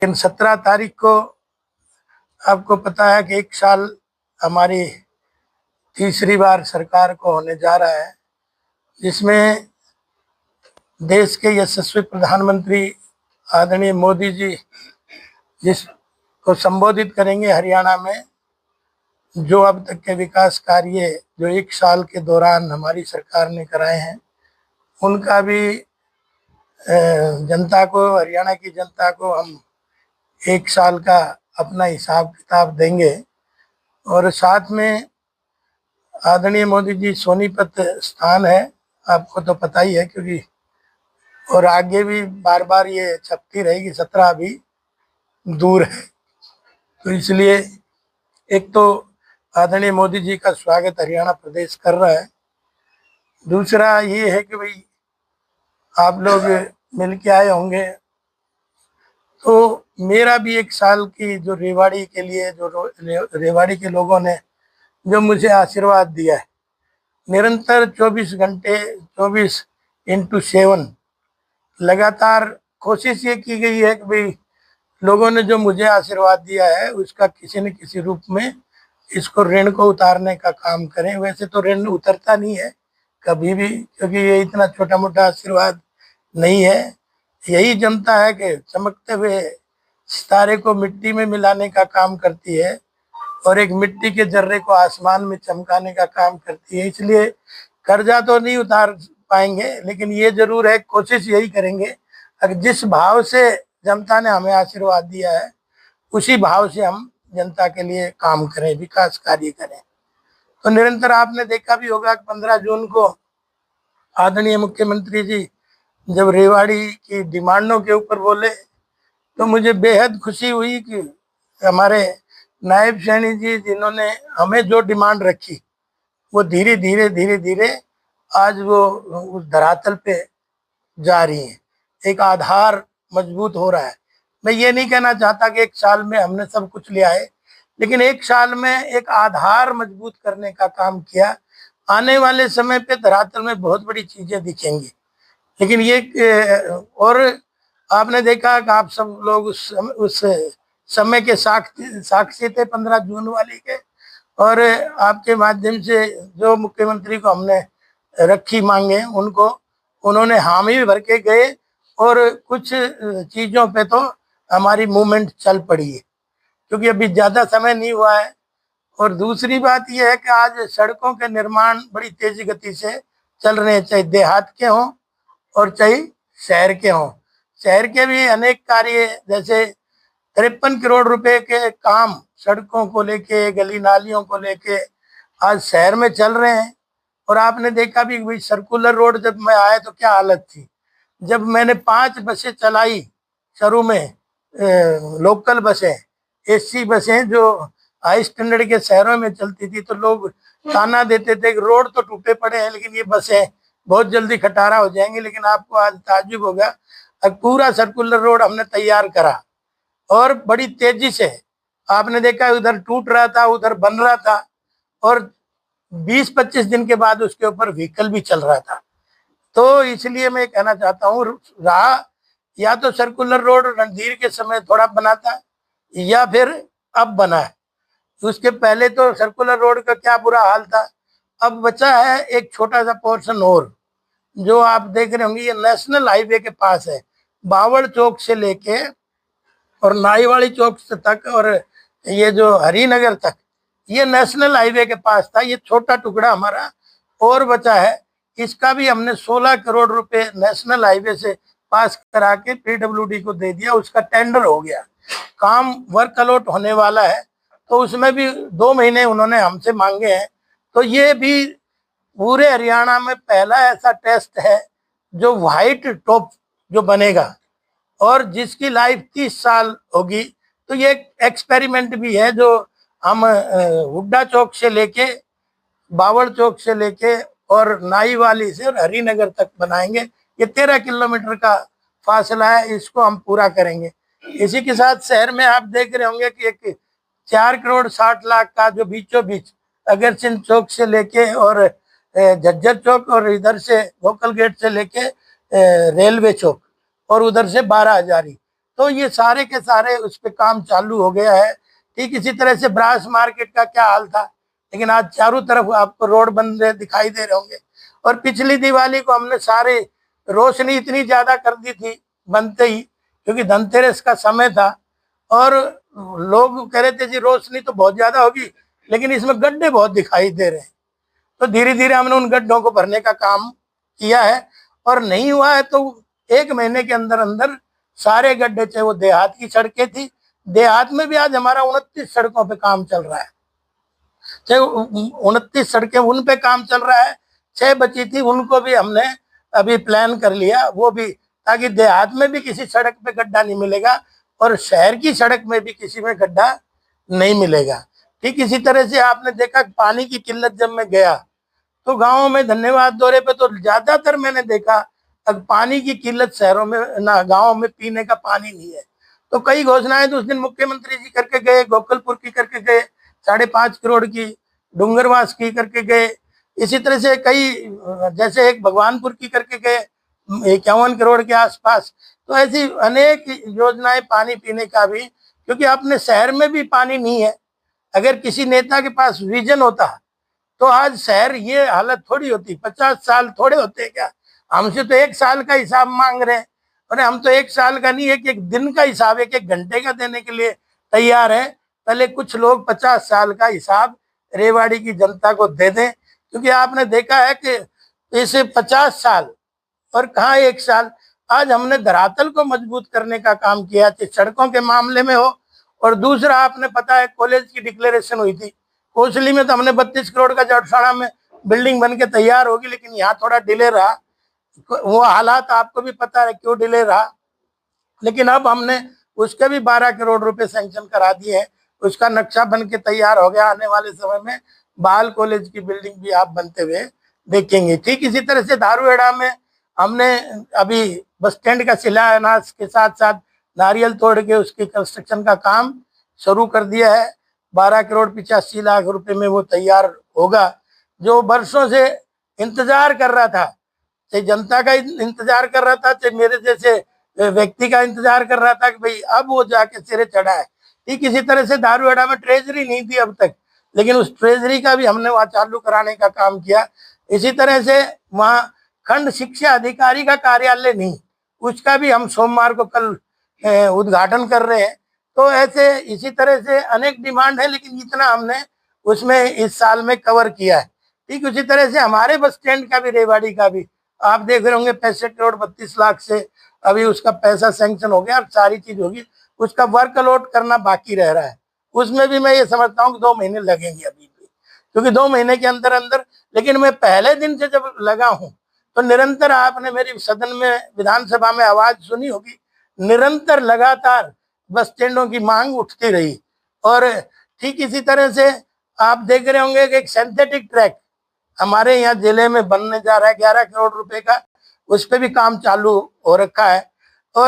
लेकिन 17 तारीख को आपको पता है कि 1 साल हमारी तीसरी बार सरकार को होने जा रहा है, जिसमें देश के यशस्वी प्रधानमंत्री आदरणीय मोदी जी जिसको संबोधित करेंगे हरियाणा में, जो अब तक के विकास कार्य जो 1 साल के दौरान हमारी सरकार ने कराए हैं, उनका भी जनता को, हरियाणा की जनता को हम 1 साल का अपना हिसाब किताब देंगे। और साथ में आदरणीय मोदी जी सोनीपत स्थान है, आपको तो पता ही है, क्योंकि और आगे भी बार बार ये छपती रहेगी, 17 अभी दूर है। तो इसलिए एक तो आदरणीय मोदी जी का स्वागत हरियाणा प्रदेश कर रहा है। दूसरा ये है कि भाई आप लोग मिल के आए होंगे, तो मेरा भी 1 साल की जो रेवाड़ी के लिए, जो रेवाड़ी के लोगों ने जो मुझे आशीर्वाद दिया है, निरंतर 24 घंटे 24x7 लगातार कोशिश ये की गई है कि भाई लोगों ने जो मुझे आशीर्वाद दिया है उसका किसी न किसी रूप में इसको ऋण को उतारने का काम करें। वैसे तो ऋण उतरता नहीं है कभी भी, क्योंकि ये इतना छोटा मोटा आशीर्वाद नहीं है। यही जनता है कि चमकते हुए सितारे को मिट्टी में मिलाने का काम करती है और एक मिट्टी के जर्रे को आसमान में चमकाने का काम करती है। इसलिए कर्जा तो नहीं उतार पाएंगे, लेकिन ये जरूर है, कोशिश यही करेंगे अगर जिस भाव से जनता ने हमें आशीर्वाद दिया है उसी भाव से हम जनता के लिए काम करें, विकास कार्य करें। तो निरंतर आपने देखा भी होगा कि 15 जून को आदरणीय मुख्यमंत्री जी जब रेवाड़ी की डिमांडों के ऊपर बोले तो मुझे बेहद खुशी हुई कि हमारे नायब सैनी जी जिन्होंने हमें जो डिमांड रखी वो धीरे धीरे आज वो उस धरातल पे जा रही है, एक आधार मजबूत हो रहा है। मैं ये नहीं कहना चाहता कि 1 साल में हमने सब कुछ लिया है, लेकिन 1 साल में एक आधार मजबूत करने का काम किया। आने वाले समय पे धरातल में बहुत बड़ी चीजें दिखेंगी, लेकिन ये और आपने देखा कि आप सब लोग उस समय के साक्षी थे 15 जून वाली के, और आपके माध्यम से जो मुख्यमंत्री को हमने रखी मांगे उनको उन्होंने हामी भर के गए और कुछ चीज़ों पे तो हमारी मूवमेंट चल पड़ी है, क्योंकि अभी ज़्यादा समय नहीं हुआ है। और दूसरी बात यह है कि आज सड़कों के निर्माण बड़ी तेजी गति से चल रहे हैं, चाहे देहात के हों और चाहे शहर के हों। शहर के भी अनेक कार्य, जैसे 53 करोड़ रुपए के काम सड़कों को लेके, गली नालियों को लेके आज शहर में चल रहे हैं। और आपने देखा भी भाई सर्कुलर रोड जब मैं आया तो क्या हालत थी। जब मैंने 5 बसें चलाई शुरू में, लोकल बसें, एसी बसें जो हाई स्टैंडर्ड के शहरों में चलती थी, तो लोग ताना देते थे कि रोड तो टूटे पड़े हैं लेकिन ये बसें बहुत जल्दी खटारा हो जाएंगी। लेकिन आपको आज ताज्जुब होगा, अब पूरा सर्कुलर रोड हमने तैयार करा और बड़ी तेजी से आपने देखा, उधर टूट रहा था उधर बन रहा था, और 20-25 दिन के बाद उसके ऊपर व्हीकल भी चल रहा था। तो इसलिए मैं कहना चाहता हूँ, रहा या तो सर्कुलर रोड रणधीर के समय थोड़ा बना था या फिर अब बना है। उसके पहले तो सर्कुलर रोड का क्या बुरा हाल था। अब बचा है एक छोटा सा पोर्शन और, जो आप देख रहे होंगे, ये नेशनल हाईवे के पास है, बावड़ चौक से लेके और नाईवाड़ी चौक तक और ये जो हरिनगर तक, ये नेशनल हाईवे के पास था। ये छोटा टुकड़ा हमारा और बचा है, इसका भी हमने 16 करोड़ रुपए नेशनल हाईवे से पास करा के पीडब्ल्यूडी को दे दिया। उसका टेंडर हो गया, काम वर्क अलॉट होने वाला है, तो उसमें भी 2 महीने उन्होंने हमसे मांगे हैं। तो ये भी पूरे हरियाणा में पहला ऐसा टेस्ट है जो व्हाइट टॉप जो बनेगा और जिसकी लाइफ 30 साल होगी। तो ये एक्सपेरिमेंट भी है जो हम हुड्डा चौक से लेके, बावड़ चौक से लेके और नाईवाली से और हरिनगर तक बनाएंगे। ये 13 किलोमीटर का फासला है, इसको हम पूरा करेंगे। इसी के साथ शहर में आप देख रहे होंगे कि एक 4 करोड़ 60 लाख का जो बीचों बीच अगर सिंह चौक से लेके और झज्जर चौक और इधर से गोकल गेट से लेके रेलवे चौक और उधर से 12 हजारी, तो ये सारे के सारे उस पर काम चालू हो गया है। ठीक इसी तरह से ब्रास मार्केट का क्या हाल था, लेकिन आज चारों तरफ आपको रोड बन रहे दिखाई दे रहे होंगे। और पिछली दिवाली को हमने सारे रोशनी इतनी ज्यादा कर दी थी बनते ही, क्योंकि धनतेरस का समय था और लोग कह रहे थे जी रोशनी तो बहुत ज्यादा होगी, लेकिन इसमें गड्ढे बहुत दिखाई दे रहे हैं। तो धीरे धीरे हमने उन गड्ढों को भरने का काम किया है, और नहीं हुआ है तो 1 महीने के अंदर अंदर सारे गड्ढे, चाहे वो देहात की सड़कें थी, देहात में भी आज हमारा 29 सड़कों पे काम चल रहा है। चाहे 29 सड़कें उन पे काम चल रहा है, 6 बची थी उनको भी हमने अभी प्लान कर लिया, वो भी, ताकि देहात में भी किसी सड़क पे गड्ढा नहीं मिलेगा और शहर की सड़क में भी किसी में गड्ढा नहीं मिलेगा। ठीक इसी तरह से आपने देखा पानी की किल्लत, जब मैं गया तो गाँव में धन्यवाद दौरे पे तो ज्यादातर मैंने देखा अब पानी की किल्लत शहरों में ना, गाँव में पीने का पानी नहीं है। तो कई घोषणाएं तो उस दिन मुख्यमंत्री जी करके गए, गोकुलपुर की करके गए 5.5 करोड़ की, डूंगरवास की करके गए, इसी तरह से कई, जैसे एक भगवानपुर की करके गए 51 करोड़ के आसपास। तो ऐसी अनेक योजनाएं पानी पीने का भी, क्योंकि अपने शहर में भी पानी नहीं है। अगर किसी नेता के पास विजन होता तो आज शहर ये हालत थोड़ी होती। 50 साल थोड़े होते क्या, हमसे तो 1 साल का हिसाब मांग रहे हैं, और हम तो 1 साल का नहीं, एक दिन का हिसाब, एक घंटे का देने के लिए तैयार है। पहले कुछ लोग 50 साल का हिसाब रेवाड़ी की जनता को दे दें, क्योंकि आपने देखा है कि इसे 50 साल और कहाँ 1 साल, आज हमने धरातल को मजबूत करने का काम किया, चाहे सड़कों के मामले में हो। और दूसरा, आपने पता है कॉलेज की डिक्लेरेशन हुई थी कोसली में, तो हमने 32 करोड़ का जड़साना में बिल्डिंग बन के तैयार होगी, लेकिन यहाँ थोड़ा डिले रहा। वो हालात आपको भी पता है क्यों डिले रहा, लेकिन अब हमने उसके भी 12 करोड़ रुपए सैंक्शन करा दिए हैं, उसका नक्शा बन के तैयार हो गया। आने वाले समय में बाल कॉलेज की बिल्डिंग भी आप बनते हुए देखेंगे। ठीक इसी तरह से धारूहेड़ा में हमने अभी बस स्टैंड का शिलान्यास के साथ साथ नारियल तोड़ के उसकी कंस्ट्रक्शन का काम शुरू कर दिया है। 12 करोड़ 85 लाख रुपए में वो तैयार होगा। जो वर्षों से इंतजार कर रहा था, चाहे जनता का इंतजार कर रहा था, चाहे मेरे जैसे व्यक्ति का इंतजार कर रहा था कि भाई अब वो जाके सिरे चढ़ा है। ठीक इसी तरह से धारूहेड़ा में ट्रेजरी नहीं थी अब तक, लेकिन उस ट्रेजरी का भी हमने वहाँ चालू कराने का काम किया। इसी तरह से वहाँ खंड शिक्षा अधिकारी का कार्यालय नहीं, उसका भी हम सोमवार को कल उद्घाटन कर रहे हैं। तो ऐसे इसी तरह से अनेक डिमांड है, लेकिन इतना हमने उसमें इस साल में कवर किया है। ठीक उसी तरह से हमारे बस स्टैंड का भी, रेवाड़ी का भी आप देख रहे होंगे 65 करोड़ 32 लाख से अभी उसका पैसा सैंक्शन हो गया और सारी चीज होगी। उसका वर्कलोड करना बाकी रह रहा है, उसमें भी मैं ये समझता हूँ कि 2 महीने लगेंगे अभी भी, क्योंकि 2 महीने के अंदर अंदर। लेकिन मैं पहले दिन से जब लगा हूँ तो निरंतर, आपने मेरी सदन में विधानसभा में आवाज सुनी होगी, निरंतर लगातार बस स्टैंडों की मांग उठती रही। और ठीक इसी तरह से आप देख रहे होंगे कि एक सिंथेटिक ट्रैक हमारे यहाँ जिले में बनने जा रहा है 11 करोड़ रुपए का, उस पर भी काम चालू हो रखा है।